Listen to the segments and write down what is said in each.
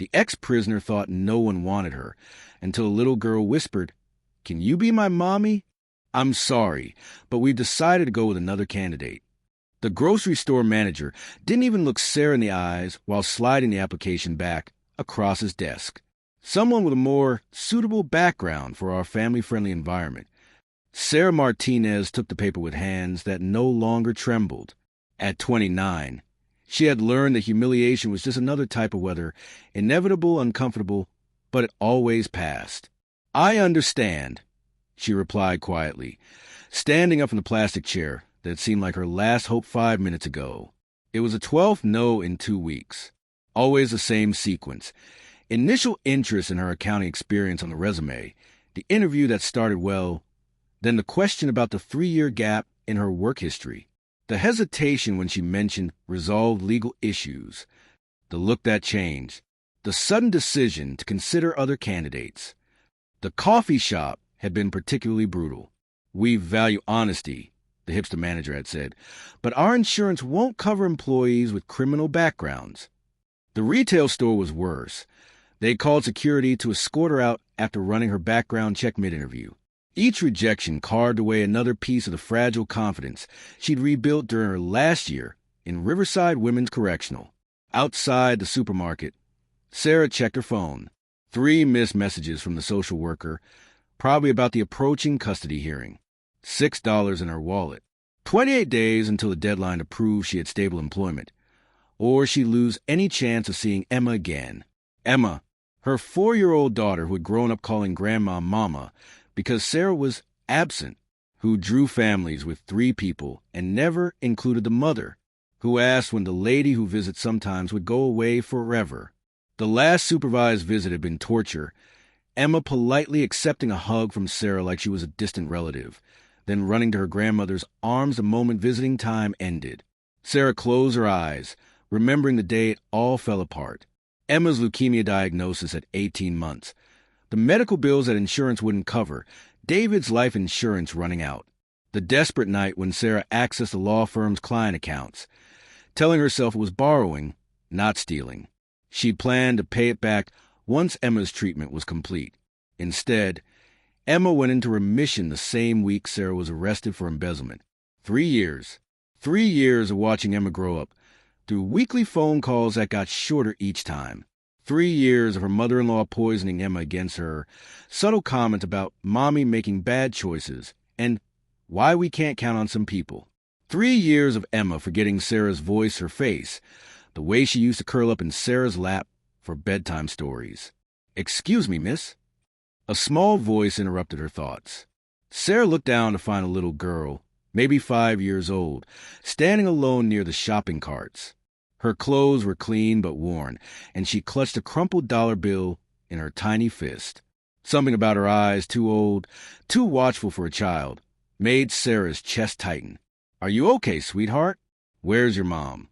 The ex-prisoner thought no one wanted her, until a little girl whispered, "Can you be my mommy?" "I'm sorry, but we've decided to go with another candidate." The grocery store manager didn't even look Sarah in the eyes while sliding the application back across his desk. "Someone with a more suitable background for our family-friendly environment." Sarah Martinez took the paper with hands that no longer trembled. At 29, she had learned that humiliation was just another type of weather, inevitable, uncomfortable, but it always passed. "I understand," she replied quietly, standing up from the plastic chair that seemed like her last hope 5 minutes ago. It was a 12th no in 2 weeks. Always the same sequence. Initial interest in her accounting experience on the resume, the interview that started well, then the question about the 3-year gap in her work history, the hesitation when she mentioned resolved legal issues, the look that changed, the sudden decision to consider other candidates. The coffee shop had been particularly brutal. "We value honesty," the hipster manager had said, "but our insurance won't cover employees with criminal backgrounds." The retail store was worse. They called security to escort her out after running her background check mid-interview. Each rejection carved away another piece of the fragile confidence she'd rebuilt during her last year in Riverside Women's Correctional. Outside the supermarket, Sarah checked her phone. 3 missed messages from the social worker, probably about the approaching custody hearing. $6 in her wallet. 28 days until the deadline to prove she had stable employment, or she'd lose any chance of seeing Emma again. Emma, her 4-year-old daughter who had grown up calling Grandma Mama because Sarah was absent, who drew families with 3 people and never included the mother, who asked when the lady who visits sometimes would go away forever. The last supervised visit had been torture, Emma politely accepting a hug from Sarah like she was a distant relative, then running to her grandmother's arms the moment visiting time ended. Sarah closed her eyes, remembering the day it all fell apart. Emma's leukemia diagnosis at 18 months. The medical bills that insurance wouldn't cover. David's life insurance running out. The desperate night when Sarah accessed the law firm's client accounts, telling herself it was borrowing, not stealing. She'd planned to pay it back once Emma's treatment was complete. Instead, Emma went into remission the same week Sarah was arrested for embezzlement. 3 years. 3 years of watching Emma grow up, through weekly phone calls that got shorter each time. 3 years of her mother-in-law poisoning Emma against her, subtle comments about mommy making bad choices, and why we can't count on some people. 3 years of Emma forgetting Sarah's voice, her face, the way she used to curl up in Sarah's lap for bedtime stories. "Excuse me, miss." A small voice interrupted her thoughts. Sarah looked down to find a little girl, maybe 5 years old, standing alone near the shopping carts. Her clothes were clean but worn, and she clutched a crumpled dollar bill in her tiny fist. Something about her eyes, too old, too watchful for a child, made Sarah's chest tighten. "Are you okay, sweetheart? Where's your mom?"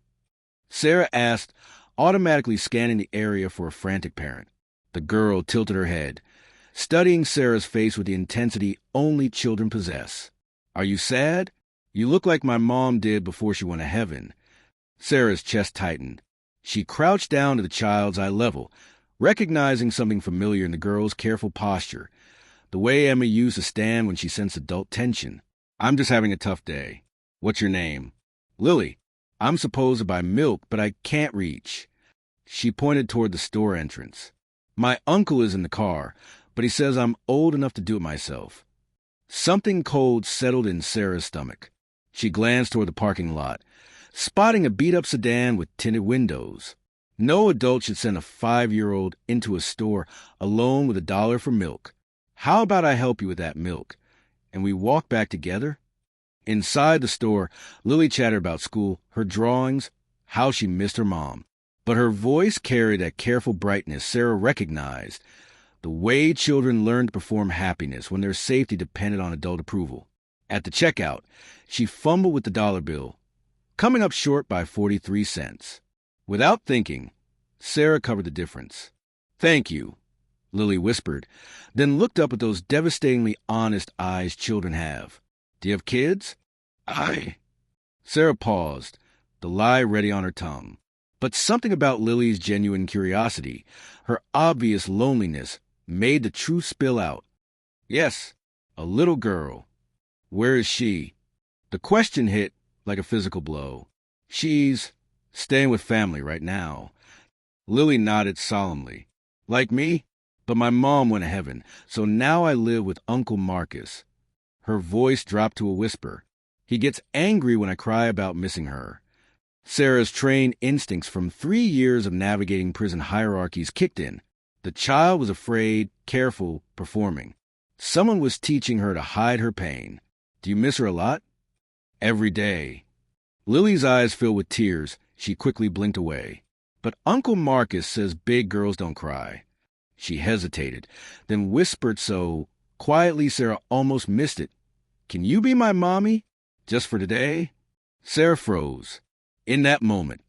Sarah asked, automatically scanning the area for a frantic parent. The girl tilted her head, studying Sarah's face with the intensity only children possess. "Are you sad? You look like my mom did before she went to heaven." Sarah's chest tightened. She crouched down to the child's eye level, recognizing something familiar in the girl's careful posture, the way Emma used to stand when she sensed adult tension. "I'm just having a tough day. What's your name?" "Lily. I'm supposed to buy milk, but I can't reach." She pointed toward the store entrance. "My uncle is in the car, but he says I'm old enough to do it myself." Something cold settled in Sarah's stomach. She glanced toward the parking lot, spotting a beat-up sedan with tinted windows. No adult should send a 5-year-old into a store alone with $1 for milk. "How about I help you with that milk, and we walk back together?" Inside the store, Lily chattered about school, her drawings, how she missed her mom. But her voice carried that careful brightness Sarah recognized, the way children learn to perform happiness when their safety depended on adult approval. At the checkout, she fumbled with the dollar bill, coming up short by 43 cents. Without thinking, Sarah covered the difference. "Thank you," Lily whispered, then looked up at those devastatingly honest eyes children have. "Do you have kids?" "I..." Sarah paused, the lie ready on her tongue. But something about Lily's genuine curiosity, her obvious loneliness, made the truth spill out. Yes, a little girl. Where is she? The question hit like a physical blow. She's staying with family right now. Lily nodded solemnly. Like me? But my mom went to heaven, so now I live with Uncle Marcus. Her voice dropped to a whisper. He gets angry when I cry about missing her. Sarah's trained instincts from 3 years of navigating prison hierarchies kicked in. The child was afraid, careful, performing. Someone was teaching her to hide her pain. Do you miss her a lot? Every day. Lily's eyes filled with tears. She quickly blinked away. But Uncle Marcus says big girls don't cry. She hesitated, then whispered so quietly Sarah almost missed it. Can you be my mommy? Just for today? Sarah froze. In that moment,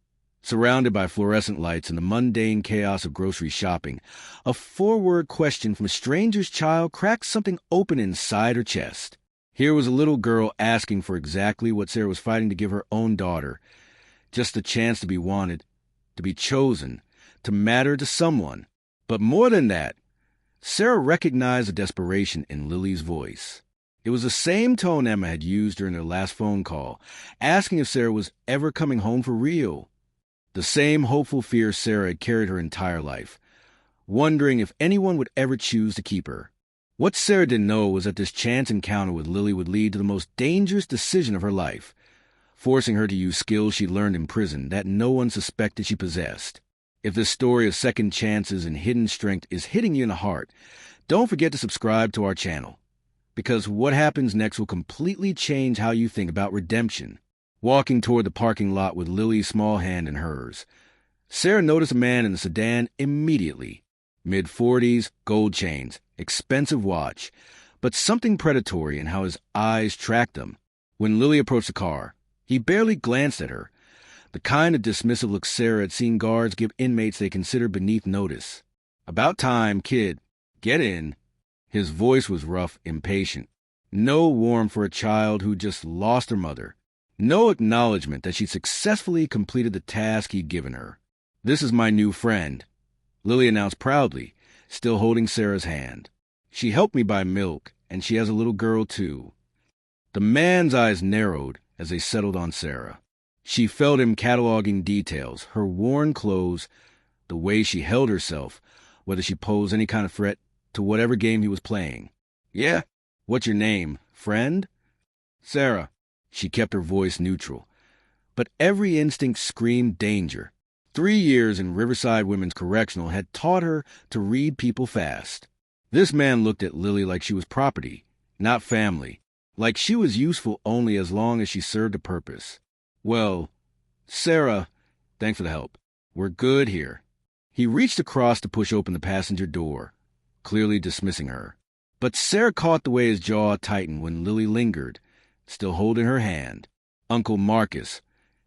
surrounded by fluorescent lights and the mundane chaos of grocery shopping, a 4-word question from a stranger's child cracked something open inside her chest. Here was a little girl asking for exactly what Sarah was fighting to give her own daughter. Just the chance to be wanted, to be chosen, to matter to someone. But more than that, Sarah recognized the desperation in Lily's voice. It was the same tone Emma had used during their last phone call, asking if Sarah was ever coming home for real. The same hopeful fear Sarah had carried her entire life, wondering if anyone would ever choose to keep her. What Sarah didn't know was that this chance encounter with Lily would lead to the most dangerous decision of her life, forcing her to use skills she learned in prison that no one suspected she possessed. If this story of second chances and hidden strength is hitting you in the heart, don't forget to subscribe to our channel, because what happens next will completely change how you think about redemption. Walking toward the parking lot with Lily's small hand in hers, Sarah noticed a man in the sedan immediately. Mid-40s, gold chains, expensive watch, but something predatory in how his eyes tracked them. When Lily approached the car, he barely glanced at her, the kind of dismissive look Sarah had seen guards give inmates they considered beneath notice. About time, kid. Get in. His voice was rough, impatient. No warmth for a child who just lost her mother. No acknowledgement that she successfully completed the task he'd given her. This is my new friend, Lily announced proudly, still holding Sarah's hand. She helped me buy milk, and she has a little girl, too. The man's eyes narrowed as they settled on Sarah. She felt him cataloging details, her worn clothes, the way she held herself, whether she posed any kind of threat to whatever game he was playing. Yeah? What's your name? Friend? Sarah. She kept her voice neutral. But every instinct screamed danger. 3 years in Riverside Women's Correctional had taught her to read people fast. This man looked at Lily like she was property, not family, like she was useful only as long as she served a purpose. Well, Sarah, thanks for the help. We're good here. He reached across to push open the passenger door, clearly dismissing her. But Sarah caught the way his jaw tightened when Lily lingered, still holding her hand. Uncle Marcus,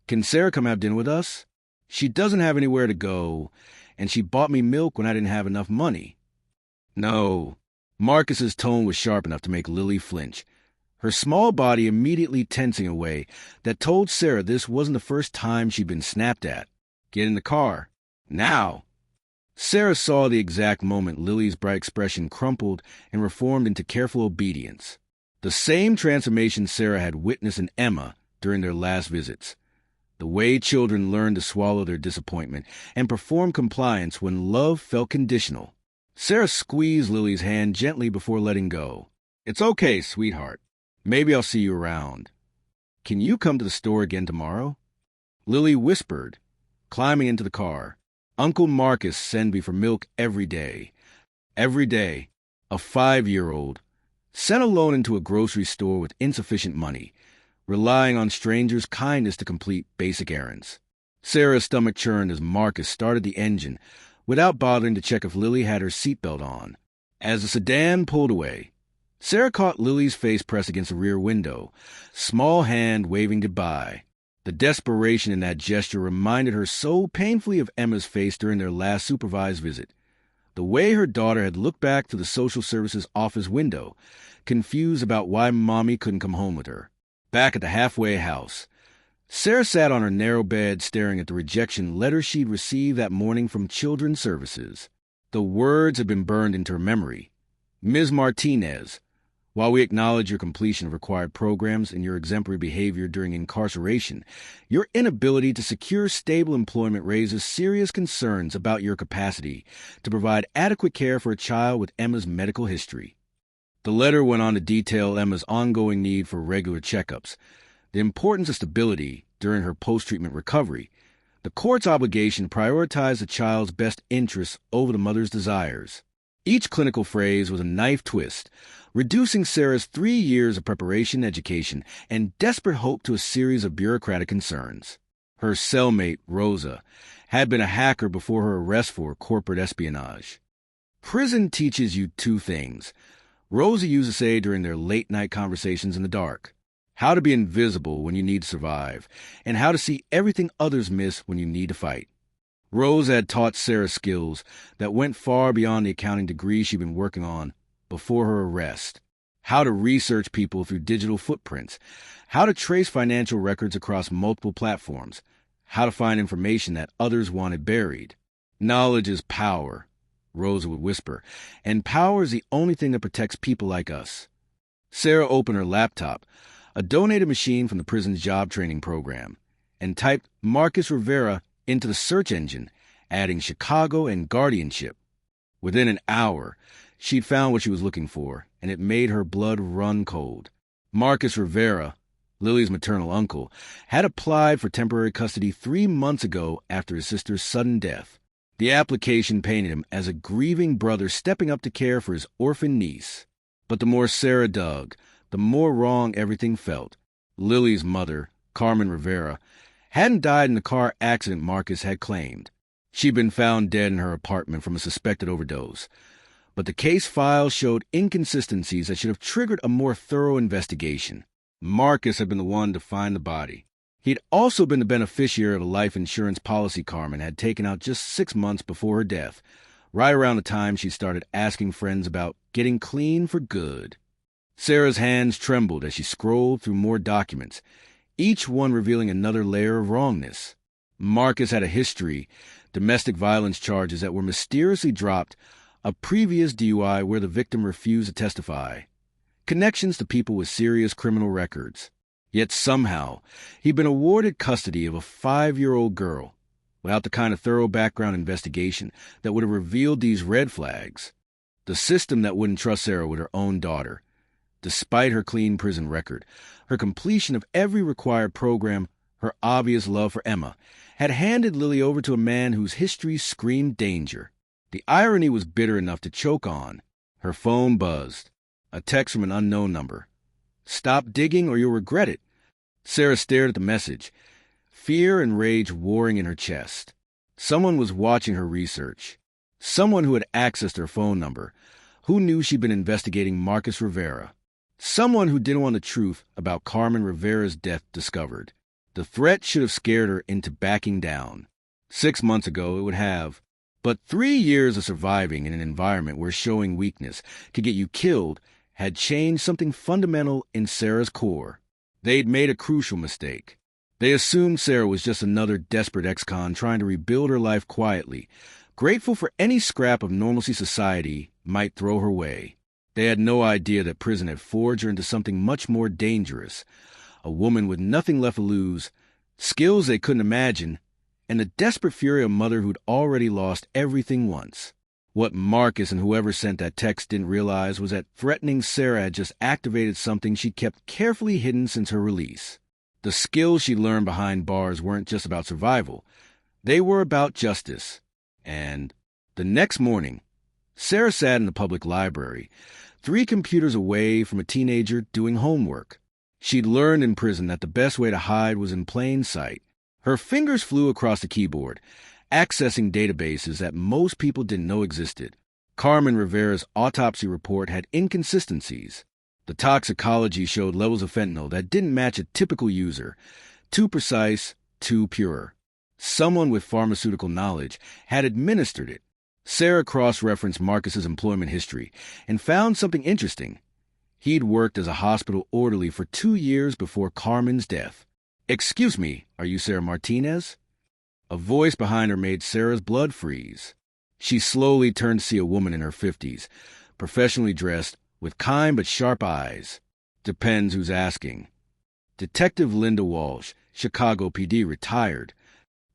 can Sarah come have dinner with us? She doesn't have anywhere to go, and she bought me milk when I didn't have enough money. No. Marcus's tone was sharp enough to make Lily flinch, her small body immediately tensing a way that told Sarah this wasn't the first time she'd been snapped at. Get in the car. Now. Sarah saw the exact moment Lily's bright expression crumpled and reformed into careful obedience. The same transformation Sarah had witnessed in Emma during their last visits. The way children learn to swallow their disappointment and perform compliance when love felt conditional. Sarah squeezed Lily's hand gently before letting go. It's okay, sweetheart. Maybe I'll see you around. Can you come to the store again tomorrow? Lily whispered, climbing into the car. Uncle Marcus sends me for milk every day. Every day. A 5-year-old, sent alone into a grocery store with insufficient money, relying on strangers' kindness to complete basic errands. Sarah's stomach churned as Marcus started the engine, without bothering to check if Lily had her seatbelt on. As the sedan pulled away, Sarah caught Lily's face pressed against the rear window, small hand waving goodbye. The desperation in that gesture reminded her so painfully of Emma's face during their last supervised visit. The way her daughter had looked back through the social services office window, confused about why Mommy couldn't come home with her. Back at the halfway house, Sarah sat on her narrow bed staring at the rejection letter she'd received that morning from Children's Services. The words had been burned into her memory. Ms. Martinez, while we acknowledge your completion of required programs and your exemplary behavior during incarceration, your inability to secure stable employment raises serious concerns about your capacity to provide adequate care for a child with Emma's medical history. The letter went on to detail Emma's ongoing need for regular checkups, the importance of stability during her post-treatment recovery, the court's obligation to prioritize the child's best interests over the mother's desires. Each clinical phrase was a knife twist, reducing Sarah's 3 years of preparation, education, and desperate hope to a series of bureaucratic concerns. Her cellmate, Rosa, had been a hacker before her arrest for corporate espionage. Prison teaches you 2 things. Rosa used to say during their late-night conversations in the dark: how to be invisible when you need to survive, and how to see everything others miss when you need to fight. Rose had taught Sarah skills that went far beyond the accounting degree she'd been working on before her arrest. How to research people through digital footprints, how to trace financial records across multiple platforms, how to find information that others wanted buried. Knowledge is power, Rosa would whisper, and power is the only thing that protects people like us. Sarah opened her laptop, a donated machine from the prison's job training program, and typed Marcus Rivera into the search engine, adding Chicago and guardianship. Within an hour, she'd found what she was looking for, and it made her blood run cold. Marcus Rivera, Lily's maternal uncle, had applied for temporary custody 3 months ago after his sister's sudden death. The application painted him as a grieving brother stepping up to care for his orphan niece. But the more Sarah dug, the more wrong everything felt. Lily's mother, Carmen Rivera, hadn't died in the car accident Marcus had claimed. She'd been found dead in her apartment from a suspected overdose. But the case file showed inconsistencies that should have triggered a more thorough investigation. Marcus had been the one to find the body. He'd also been the beneficiary of a life insurance policy Carmen had taken out just 6 months before her death, right around the time she started asking friends about getting clean for good. Sarah's hands trembled as she scrolled through more documents, each one revealing another layer of wrongness. Marcus had a history, domestic violence charges that were mysteriously dropped, a previous DUI where the victim refused to testify, connections to people with serious criminal records. Yet somehow, he'd been awarded custody of a 5-year-old girl, without the kind of thorough background investigation that would have revealed these red flags. The system that wouldn't trust Sarah with her own daughter. Despite her clean prison record, her completion of every required program, her obvious love for Emma, had handed Lily over to a man whose history screamed danger. The irony was bitter enough to choke on. Her phone buzzed. A text from an unknown number. "Stop digging or you'll regret it." Sarah stared at the message, fear and rage warring in her chest. Someone was watching her research. Someone who had accessed her phone number, who knew she'd been investigating Marcus Rivera. Someone who didn't want the truth about Carmen Rivera's death discovered. The threat should have scared her into backing down. 6 months ago, it would have. But 3 years of surviving in an environment where showing weakness could get you killed had changed something fundamental in Sarah's core. They'd made a crucial mistake. They assumed Sarah was just another desperate ex-con trying to rebuild her life quietly, grateful for any scrap of normalcy society might throw her way. They had no idea that prison had forged her into something much more dangerous, a woman with nothing left to lose, skills they couldn't imagine, and the desperate fury of a mother who'd already lost everything once. What Marcus and whoever sent that text didn't realize was that threatening Sarah had just activated something she'd kept carefully hidden since her release. The skills she learned behind bars weren't just about survival. They were about justice. And the next morning, Sarah sat in the public library, 3 computers away from a teenager doing homework. She'd learned in prison that the best way to hide was in plain sight. Her fingers flew across the keyboard, accessing databases that most people didn't know existed. Carmen Rivera's autopsy report had inconsistencies. The toxicology showed levels of fentanyl that didn't match a typical user. Too precise, too pure. Someone with pharmaceutical knowledge had administered it. Sarah cross-referenced Marcus's employment history and found something interesting. He'd worked as a hospital orderly for 2 years before Carmen's death. "Excuse me, are you Sarah Martinez?" A voice behind her made Sarah's blood freeze. She slowly turned to see a woman in her 50s, professionally dressed, with kind but sharp eyes. "Depends who's asking." "Detective Linda Walsh, Chicago PD, retired."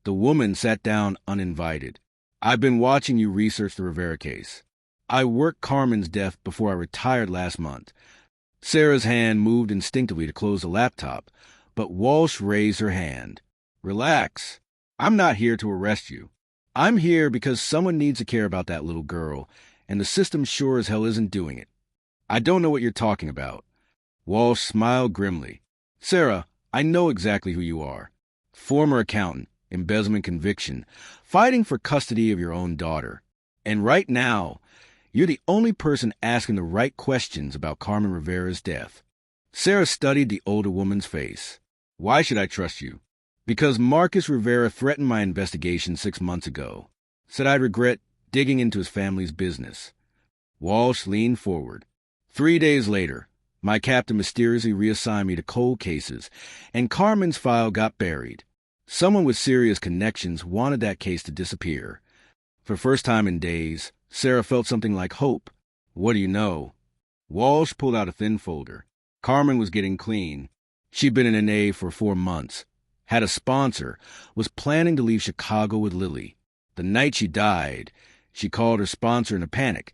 The woman sat down uninvited. "I've been watching you research the Rivera case. I worked Carmen's death before I retired last month." Sarah's hand moved instinctively to close the laptop, but Walsh raised her hand. "Relax. I'm not here to arrest you. I'm here because someone needs to care about that little girl, and the system sure as hell isn't doing it." "I don't know what you're talking about." Walsh smiled grimly. "Sarah, I know exactly who you are. Former accountant, embezzlement conviction, fighting for custody of your own daughter. And right now, you're the only person asking the right questions about Carmen Rivera's death." Sarah studied the older woman's face. "Why should I trust you?" "Because Marcus Rivera threatened my investigation 6 months ago. Said I'd regret digging into his family's business." Walsh leaned forward. 3 days later, my captain mysteriously reassigned me to cold cases, and Carmen's file got buried. Someone with serious connections wanted that case to disappear. For the first time in days, Sarah felt something like hope. "What do you know?" Walsh pulled out a thin folder. Carmen was getting clean. She'd been in NA for 4 months, had a sponsor, was planning to leave Chicago with Lily. The night she died, she called her sponsor in a panic,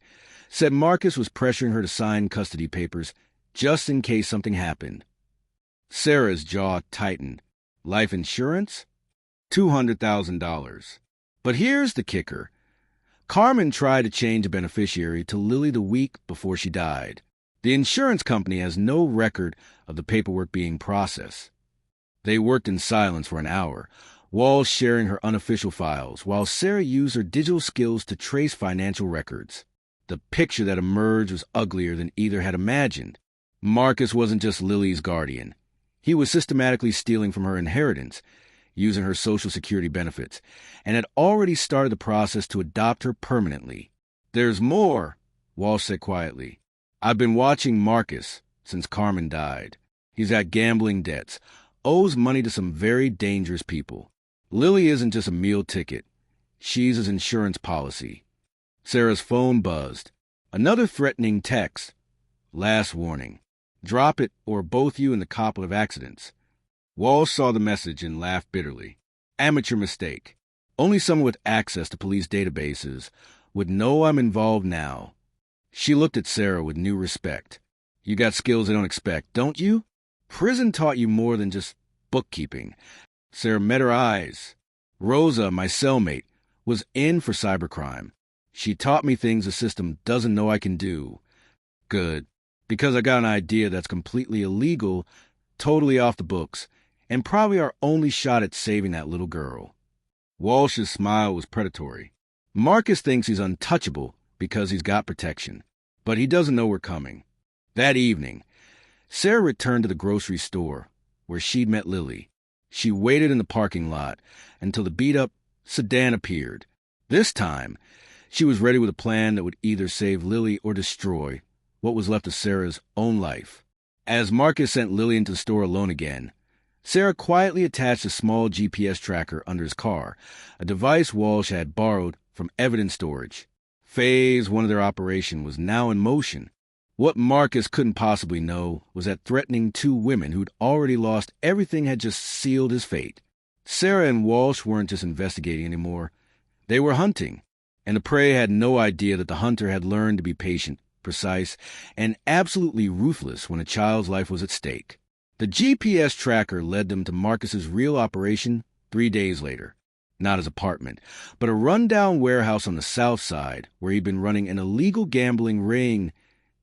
said Marcus was pressuring her to sign custody papers just in case something happened. Sarah's jaw tightened. Life insurance? $200,000. But here's the kicker. Carmen tried to change a beneficiary to Lily the week before she died. The insurance company has no record of the paperwork being processed. They worked in silence for an hour, Walsh sharing her unofficial files, while Sarah used her digital skills to trace financial records. The picture that emerged was uglier than either had imagined. Marcus wasn't just Lily's guardian. He was systematically stealing from her inheritance, using her Social Security benefits, and had already started the process to adopt her permanently. "There's more," Walsh said quietly. "I've been watching Marcus since Carmen died. He's got gambling debts, owes money to some very dangerous people. Lily isn't just a meal ticket. She's his insurance policy." Sarah's phone buzzed. Another threatening text. "Last warning. Drop it or both you and the cop will have accidents." Walsh saw the message and laughed bitterly. "Amateur mistake. Only someone with access to police databases would know I'm involved now." She looked at Sarah with new respect. "You got skills I don't expect, don't you? Prison taught you more than just bookkeeping." Sarah met her eyes. "Rosa, my cellmate, was in for cybercrime. She taught me things the system doesn't know I can do." "Good. Because I got an idea that's completely illegal, totally off the books, and probably our only shot at saving that little girl." Walsh's smile was predatory. "Marcus thinks he's untouchable because he's got protection, but he doesn't know we're coming." That evening, Sarah returned to the grocery store, where she'd met Lily. She waited in the parking lot until the beat-up sedan appeared. This time, she was ready with a plan that would either save Lily or destroy what was left of Sarah's own life. As Marcus sent Lily into the store alone again, Sarah quietly attached a small GPS tracker under his car, a device Walsh had borrowed from evidence storage. Phase 1 of their operation was now in motion. What Marcus couldn't possibly know was that threatening 2 women who'd already lost everything had just sealed his fate. Sarah and Walsh weren't just investigating anymore. They were hunting, and the prey had no idea that the hunter had learned to be patient, precise, and absolutely ruthless when a child's life was at stake. The GPS tracker led them to Marcus's real operation 3 days later. Not his apartment, but a rundown warehouse on the south side where he'd been running an illegal gambling ring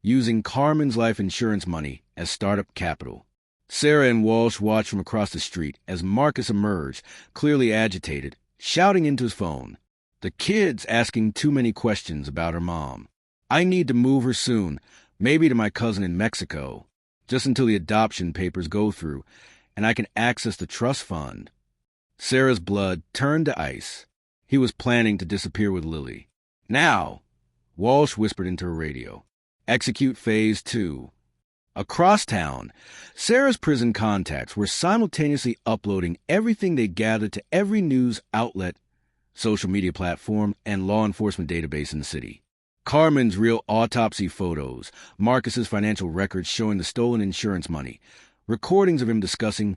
using Carmen's life insurance money as startup capital. Sarah and Walsh watched from across the street as Marcus emerged, clearly agitated, shouting into his phone. "The kid's asking too many questions about her mom. I need to move her soon, maybe to my cousin in Mexico, just until the adoption papers go through and I can access the trust fund." Sarah's blood turned to ice. He was planning to disappear with Lily. "Now," Walsh whispered into her radio. "Execute Phase 2. Across town, Sarah's prison contacts were simultaneously uploading everything they gathered to every news outlet, social media platform, and law enforcement database in the city. Carmen's real autopsy photos, Marcus's financial records showing the stolen insurance money, recordings of him disposing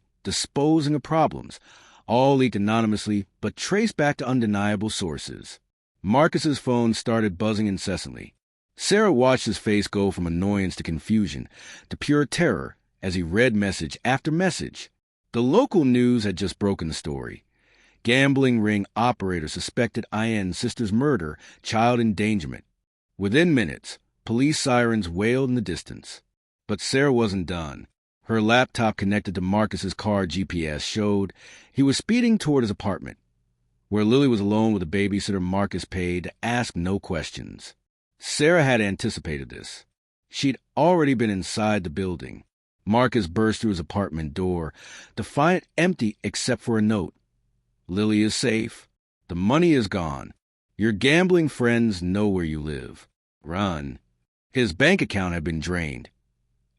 of problems, all leaked anonymously but traced back to undeniable sources. Marcus's phone started buzzing incessantly. Sarah watched his face go from annoyance to confusion to pure terror as he read message after message. The local news had just broken the story. Gambling ring operator suspected IN's sister's murder, child endangerment. Within minutes, police sirens wailed in the distance. But Sarah wasn't done. Her laptop connected to Marcus's car GPS showed he was speeding toward his apartment, where Lily was alone with a babysitter Marcus paid to ask no questions. Sarah had anticipated this. She'd already been inside the building. Marcus burst through his apartment door to find it empty except for a note. Lily is safe. The money is gone. Your gambling friends know where you live. Run. His bank account had been drained.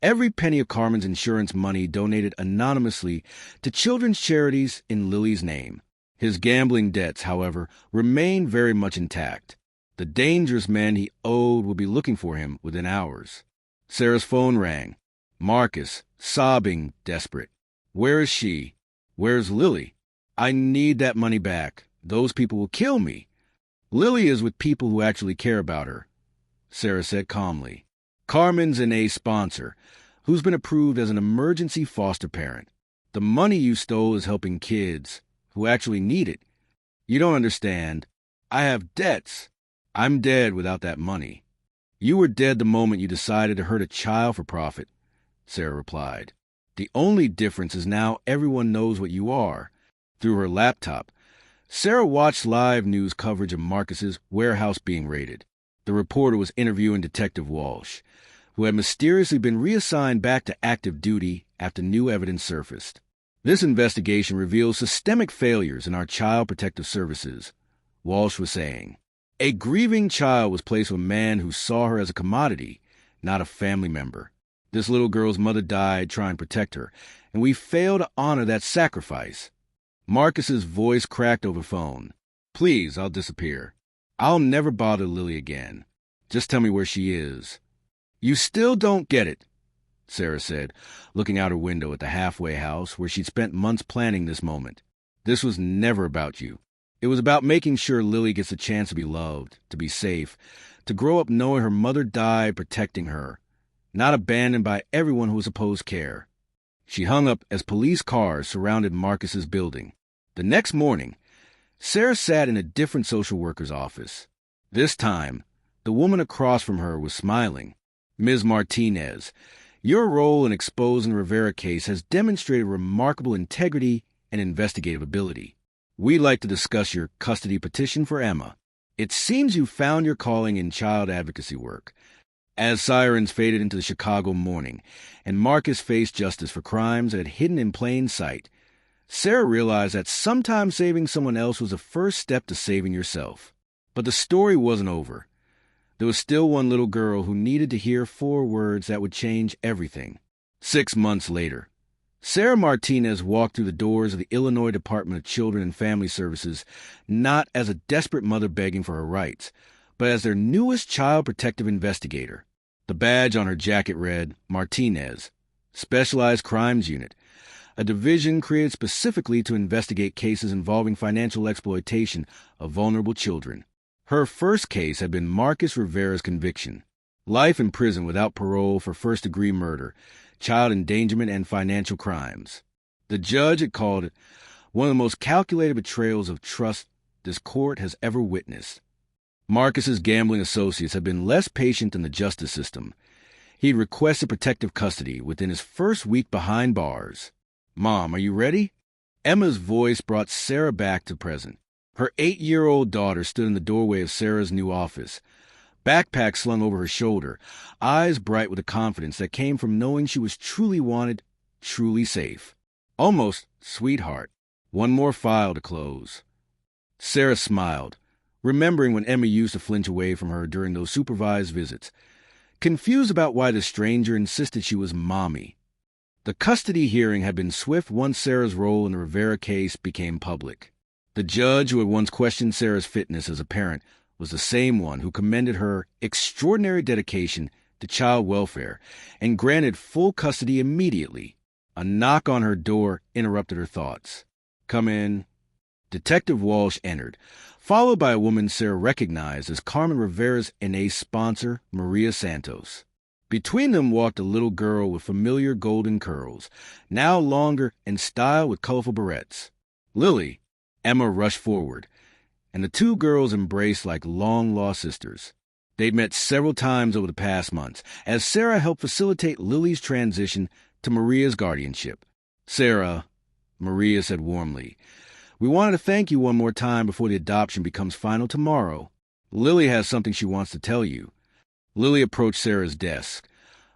Every penny of Carmen's insurance money donated anonymously to children's charities in Lily's name. His gambling debts, however, remained very much intact. The dangerous man he owed would be looking for him within hours. Sarah's phone rang. Marcus, sobbing, desperate. Where is she? Where's Lily? I need that money back. Those people will kill me. Lily is with people who actually care about her, Sarah said calmly. Carmen's an A sponsor, who's been approved as an emergency foster parent. The money you stole is helping kids who actually need it. You don't understand. I have debts. I'm dead without that money. You were dead the moment you decided to hurt a child for profit, Sarah replied. The only difference is now everyone knows what you are. Through her laptop, Sarah watched live news coverage of Marcus's warehouse being raided. The reporter was interviewing Detective Walsh, who had mysteriously been reassigned back to active duty after new evidence surfaced. This investigation reveals systemic failures in our child protective services, Walsh was saying. A grieving child was placed with a man who saw her as a commodity, not a family member. This little girl's mother died trying to protect her, and we failed to honor that sacrifice. Marcus's voice cracked over phone. Please, I'll disappear. I'll never bother Lily again. Just tell me where she is. You still don't get it, Sarah said, looking out her window at the halfway house where she'd spent months planning this moment. This was never about you. It was about making sure Lily gets a chance to be loved, to be safe, to grow up knowing her mother died protecting her, not abandoned by everyone who was supposed care. She hung up as police cars surrounded Marcus's building. The next morning, Sarah sat in a different social worker's office. This time, the woman across from her was smiling. Ms. Martinez, your role in exposing the Rivera case has demonstrated remarkable integrity and investigative ability. We'd like to discuss your custody petition for Emma. It seems you found your calling in child advocacy work. As sirens faded into the Chicago morning, and Marcus faced justice for crimes that had hidden in plain sight, Sarah realized that sometimes saving someone else was the first step to saving yourself. But the story wasn't over. There was still one little girl who needed to hear 4 words that would change everything. 6 months later, Sarah Martinez walked through the doors of the Illinois Department of Children and Family Services not as a desperate mother begging for her rights, but as their newest child protective investigator. The badge on her jacket read, Martinez, Specialized Crimes Unit, a division created specifically to investigate cases involving financial exploitation of vulnerable children. Her first case had been Marcus Rivera's conviction, life in prison without parole for first-degree murder, child endangerment, and financial crimes. The judge had called it one of the most calculated betrayals of trust this court has ever witnessed. Marcus's gambling associates had been less patient than the justice system. He'd requested protective custody within his first week behind bars. Mom, are you ready? Emma's voice brought Sarah back to present. Her 8-year-old daughter stood in the doorway of Sarah's new office, backpack slung over her shoulder, eyes bright with the confidence that came from knowing she was truly wanted, truly safe. Almost, sweetheart. One more file to close. Sarah smiled, remembering when Emma used to flinch away from her during those supervised visits. confused about why the stranger insisted she was Mommy. The custody hearing had been swift once Sarah's role in the Rivera case became public. The judge who had once questioned Sarah's fitness as a parent was the same one who commended her extraordinary dedication to child welfare and granted full custody immediately. A knock on her door interrupted her thoughts. "Come in." Detective Walsh entered, followed by a woman Sarah recognized as Carmen Rivera's NA sponsor, Maria Santos. Between them walked a little girl with familiar golden curls, now longer and styled with colorful barrettes. Lily. Emma rushed forward, and the two girls embraced like long-lost sisters. They'd met several times over the past months, as Sarah helped facilitate Lily's transition to Maria's guardianship. "Sarah," Maria said warmly, "we wanted to thank you one more time before the adoption becomes final tomorrow. Lily has something she wants to tell you." Lily approached Sarah's desk,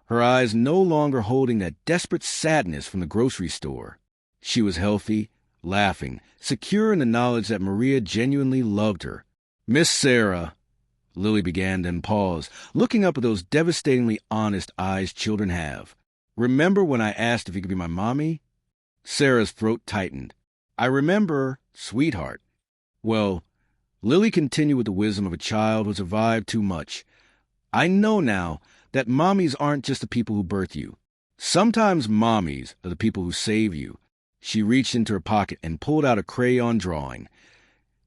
her eyes no longer holding that desperate sadness from the grocery store. She was healthy, laughing, secure in the knowledge that Maria genuinely loved her. "Miss Sarah," Lily began, then paused, looking up with those devastatingly honest eyes children have. "Remember when I asked if you could be my mommy?" Sarah's throat tightened. "I remember, sweetheart." "Well," Lily continued with the wisdom of a child who survived too much, "I know now that mommies aren't just the people who birth you. Sometimes mommies are the people who save you." She reached into her pocket and pulled out a crayon drawing.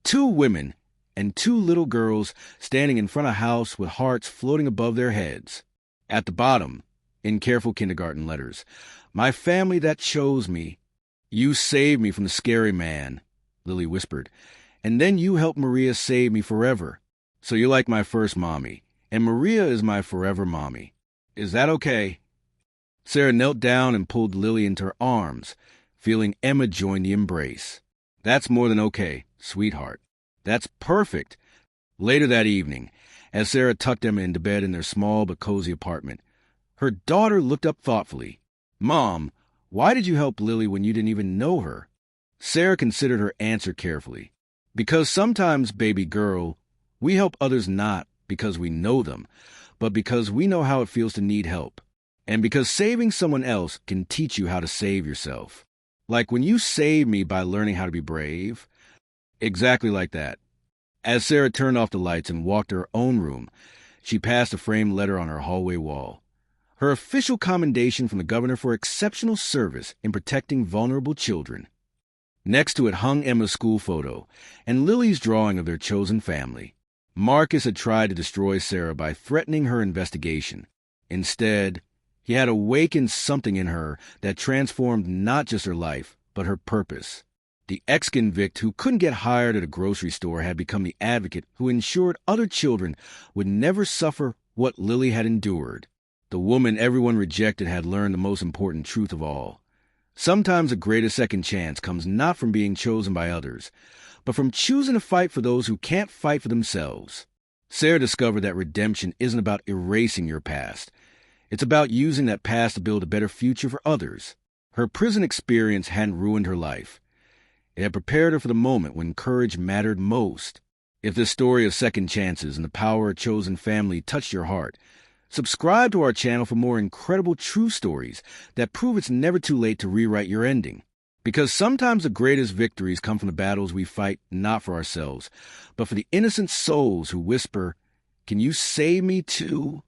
Two women and two little girls standing in front of a house with hearts floating above their heads. At the bottom, in careful kindergarten letters, "My family that chose me." "You saved me from the scary man," Lily whispered, "and then you helped Maria save me forever. So you're like my first mommy, and Maria is my forever mommy. Is that okay?" Sarah knelt down and pulled Lily into her arms, feeling Emma join the embrace. "That's more than okay, sweetheart. That's perfect." Later that evening, as Sarah tucked Emma into bed in their small but cozy apartment, her daughter looked up thoughtfully. "Mom, why did you help Lily when you didn't even know her?" Sarah considered her answer carefully. "Because sometimes, baby girl, we help others not because we know them, but because we know how it feels to need help. And because saving someone else can teach you how to save yourself. Like when you saved me by learning how to be brave." Exactly like that. As Sarah turned off the lights and walked to her own room, she passed a framed letter on her hallway wall. Her official commendation from the governor for exceptional service in protecting vulnerable children. Next to it hung Emma's school photo and Lily's drawing of their chosen family. Marcus had tried to destroy Sarah by threatening her investigation. Instead, he had awakened something in her that transformed not just her life, but her purpose. The ex-convict who couldn't get hired at a grocery store had become the advocate who ensured other children would never suffer what Lily had endured. The woman everyone rejected had learned the most important truth of all. Sometimes the greatest second chance comes not from being chosen by others, but from choosing to fight for those who can't fight for themselves. Sarah discovered that redemption isn't about erasing your past. It's about using that past to build a better future for others. Her prison experience hadn't ruined her life. It had prepared her for the moment when courage mattered most. If this story of second chances and the power of chosen family touched your heart, subscribe to our channel for more incredible true stories that prove it's never too late to rewrite your ending. Because sometimes the greatest victories come from the battles we fight not for ourselves, but for the innocent souls who whisper, "Can you save me too?"